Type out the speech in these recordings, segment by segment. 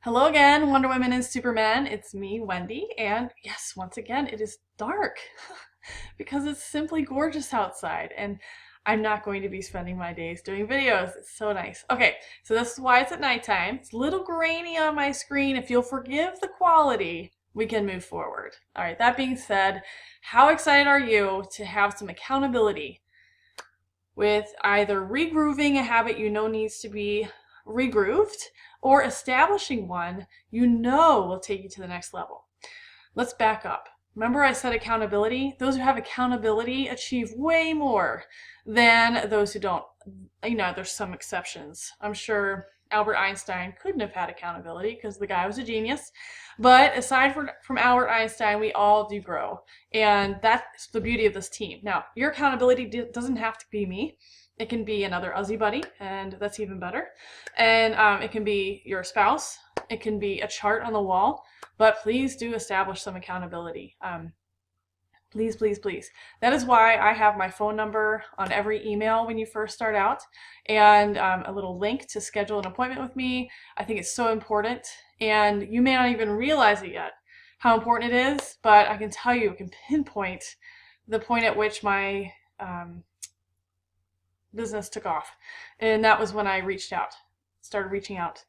Hello again, Wonder Women and Supermen. It's me, Wendy, and yes, once again, it is dark because it's simply gorgeous outside, and I'm not going to be spending my days doing videos. It's so nice. Okay, so this is why it's at nighttime. It's a little grainy on my screen. If you'll forgive the quality, we can move forward. All right, that being said, how excited are you to have some accountability with either regrooving a habit you know needs to be regrooved or establishing one you know will take you to the next level? Let's back up. Remember I said accountability? Those who have accountability achieve way more than those who don't. There's some exceptions. I'm sure Albert Einstein couldn't have had accountability because the guy was a genius. But aside from Albert Einstein, we all do grow. And that's the beauty of this team. Now, your accountability doesn't have to be me. It can be another Aussie buddy, and that's even better. And it can be your spouse. It can be a chart on the wall. But please do establish some accountability. Please, please, please. That is why I have my phone number on every email when you first start out, and a little link to schedule an appointment with me. I think it's so important, and you may not even realize it yet, how important it is, but I can tell you, I can pinpoint the point at which my business took off, and that was when I started reaching out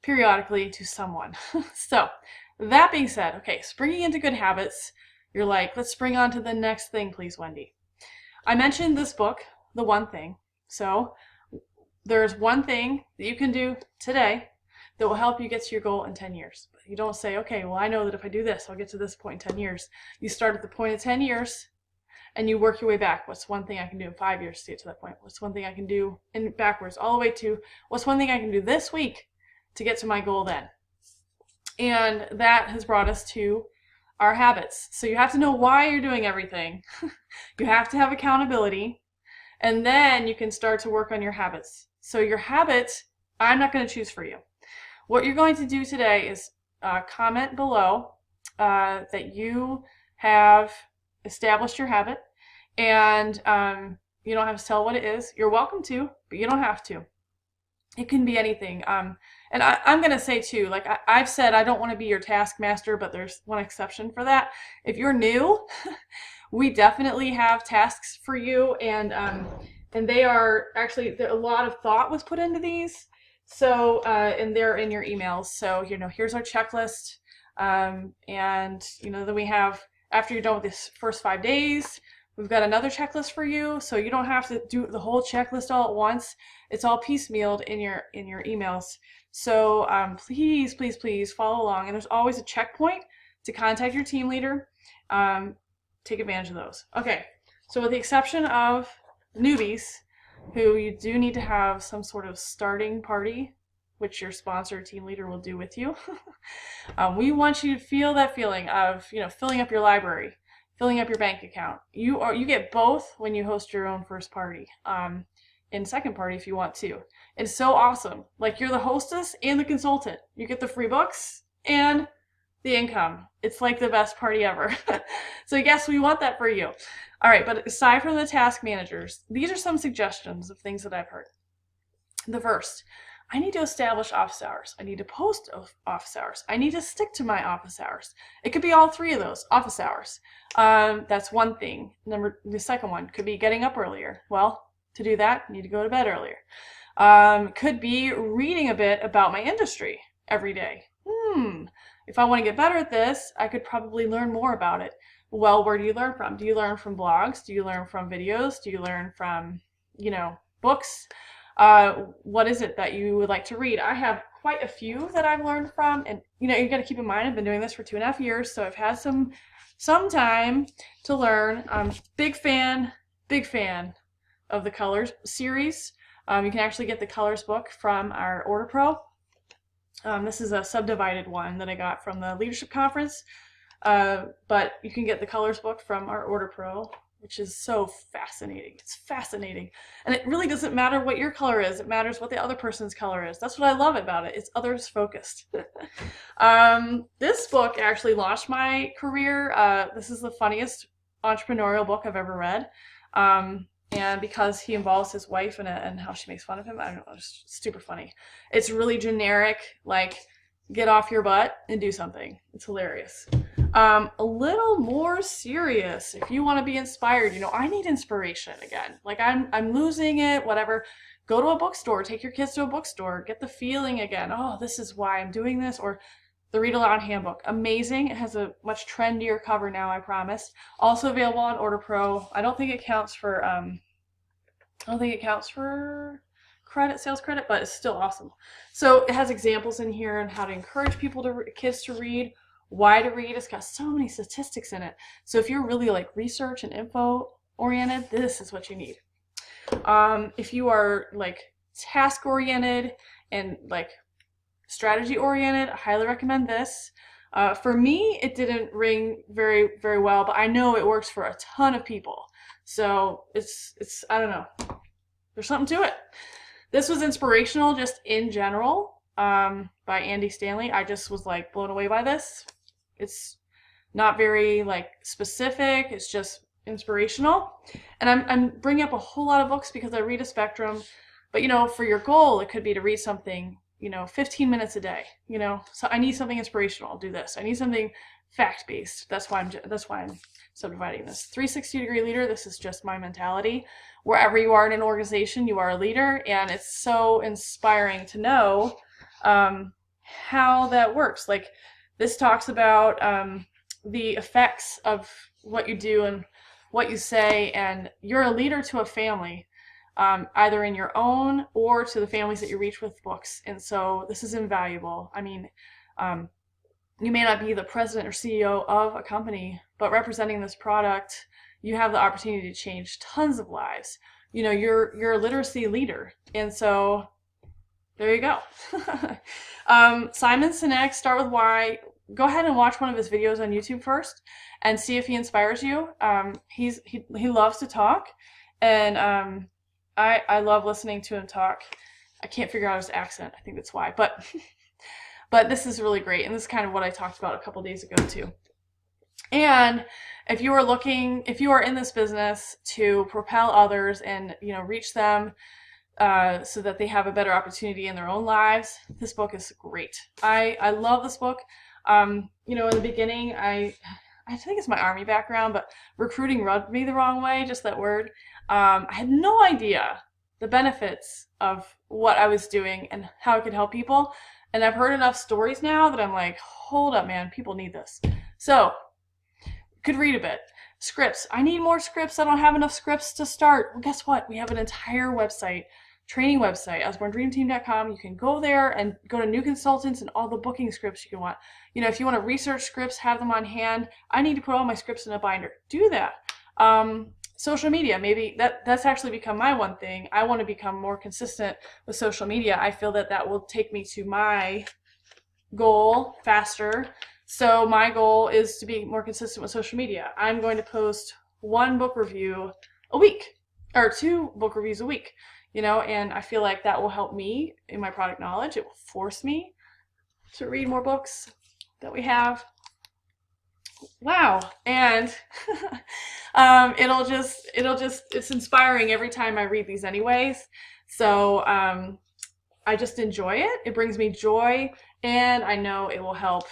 periodically to someone. So, that being said, okay, springing into good habits, you're like, let's spring on to the next thing, please, Wendy. I mentioned this book, The One Thing. So there's one thing that you can do today that will help you get to your goal in 10 years. But you don't say, okay, well, I know that if I do this, I'll get to this point in 10 years. You start at the point of 10 years and you work your way back. What's one thing I can do in 5 years to get to that point? What's one thing I can do in backwards all the way to what's one thing I can do this week to get to my goal then? And that has brought us to our habits. So you have to know why you're doing everything. You have to have accountability, and then you can start to work on your habits. So your habits, I'm not going to choose for you. What you're going to do today is comment below that you have established your habit, and you don't have to tell what it is. You're welcome to, but you don't have to. It can be anything. And I'm going to say too, like I've said, I don't want to be your taskmaster, but there's one exception for that. If you're new, we definitely have tasks for you, and they are actually, a lot of thought was put into these. So, and they're in your emails. So, here's our checklist. And, then we have, after you're done with this first 5 days, we've got another checklist for you, so you don't have to do the whole checklist all at once. It's all piecemealed in your emails. So please, please, please follow along. And there's always a checkpoint to contact your team leader. Take advantage of those. Okay, so with the exception of newbies, who you do need to have some sort of starting party, which your sponsor or team leader will do with you. We want you to feel that feeling of, filling up your library, filling up your bank account. You get both when you host your own first party, and second party if you want to. It's so awesome. Like, you're the hostess and the consultant. You get the free books and the income. It's like the best party ever. So yes, we want that for you. All right, but aside from the task managers, these are some suggestions of things that I've heard. The first, I need to establish office hours. I need to post office hours. I need to stick to my office hours. It could be all three of those office hours. That's one thing. The second one could be getting up earlier. Well, to do that, I need to go to bed earlier. Could be reading a bit about my industry every day. If I want to get better at this, I could probably learn more about it. Well, where do you learn from? Do you learn from blogs? Do you learn from videos? Do you learn from, books? What is it that you would like to read? I have quite a few that I've learned from, and you got to keep in mind I've been doing this for 2.5 years, so I've had some time to learn. I'm big fan of the Colors series. You can actually get the Colors book from our Order Pro. This is a subdivided one that I got from the leadership conference, but you can get the Colors book from our Order Pro, which is so fascinating. It's fascinating. And it really doesn't matter what your color is. It matters what the other person's color is. That's what I love about it. It's others focused. This book actually launched my career. This is the funniest entrepreneurial book I've ever read. And because he involves his wife and how she makes fun of him, I don't know, it's super funny. It's really generic, like get off your butt and do something. It's hilarious. A little more serious. If you want to be inspired, I need inspiration again. Like I'm losing it, whatever. Go to a bookstore, take your kids to a bookstore, get the feeling again. Oh, this is why I'm doing this. Or the Read Aloud Handbook. Amazing. It has a much trendier cover now, I promise. Also available on Order Pro. I don't think it counts for sales credit, but it's still awesome. So it has examples in here on how to encourage kids to read, why to read. It's got so many statistics in it. So if you're really like research and info oriented, this is what you need. If you are like task oriented and like strategy oriented, I highly recommend this. For me, it didn't ring very, very well, but I know it works for a ton of people. So it's I don't know. There's something to it. This was inspirational just in general, by Andy Stanley. I just was like blown away by this. It's not very like specific. It's just inspirational. And I'm bringing up a whole lot of books because I read a spectrum. But for your goal, it could be to read something 15 minutes a day, so I need something inspirational. I'll do this. I need something fact-based. That's why I'm subdividing this. 360-degree leader. This is just my mentality. Wherever you are in an organization, you are a leader, and it's so inspiring to know how that works. Like this talks about the effects of what you do and what you say, and you're a leader to a family. Either in your own or to the families that you reach with books. And so this is invaluable. I mean, you may not be the president or CEO of a company, but representing this product, you have the opportunity to change tons of lives. You're a literacy leader. And so there you go. Simon Sinek, Start With Why. Go ahead and watch one of his videos on YouTube first and see if he inspires you. He loves to talk, and I love listening to him talk. I can't figure out his accent. I think that's why. But this is really great. And this is kind of what I talked about a couple days ago too. And if you are in this business to propel others and, reach them so that they have a better opportunity in their own lives, this book is great. I love this book. In the beginning, I think it's my Army background, but recruiting rubbed me the wrong way, just that word. I had no idea the benefits of what I was doing and how it could help people. And I've heard enough stories now that I'm like, hold up, man, people need this. So, could read a bit. Scripts. I need more scripts. I don't have enough scripts to start. Well, guess what? We have an entire website, training website, osborndreamteam.com. You can go there and go to new consultants and all the booking scripts you can want. If you want to research scripts, have them on hand. I need to put all my scripts in a binder. Do that. Social media, maybe that's actually become my one thing. I want to become more consistent with social media. I feel that will take me to my goal faster. So my goal is to be more consistent with social media. I'm going to post 1 book review a week, or 2 book reviews a week, and I feel like that will help me in my product knowledge. It will force me to read more books that we have. Wow. And it's inspiring every time I read these anyways. So I just enjoy it. It brings me joy, and I know it will help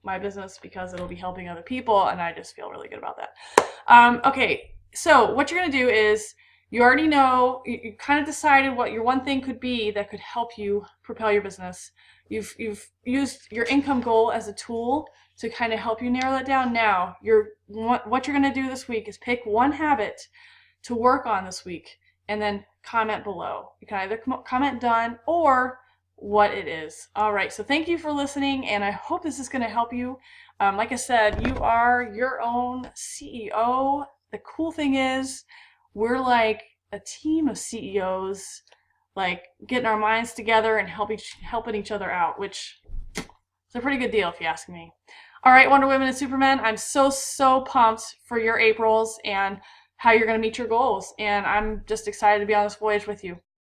my business because it'll be helping other people, and I just feel really good about that. Okay, so what you're going to do is you already know, you kind of decided what your one thing could be that could help you propel your business. You've used your income goal as a tool to kind of help you narrow that down. Now, what you're going to do this week is pick one habit to work on this week and then comment below. You can either comment done or what it is. All right, so thank you for listening, and I hope this is going to help you. Like I said, you are your own CEO. The cool thing is we're like a team of CEOs, like getting our minds together and helping each other out, which is a pretty good deal if you ask me. All right, Wonder Women and Supermen, I'm so pumped for your Aprils and how you're going to meet your goals, and I'm just excited to be on this voyage with you.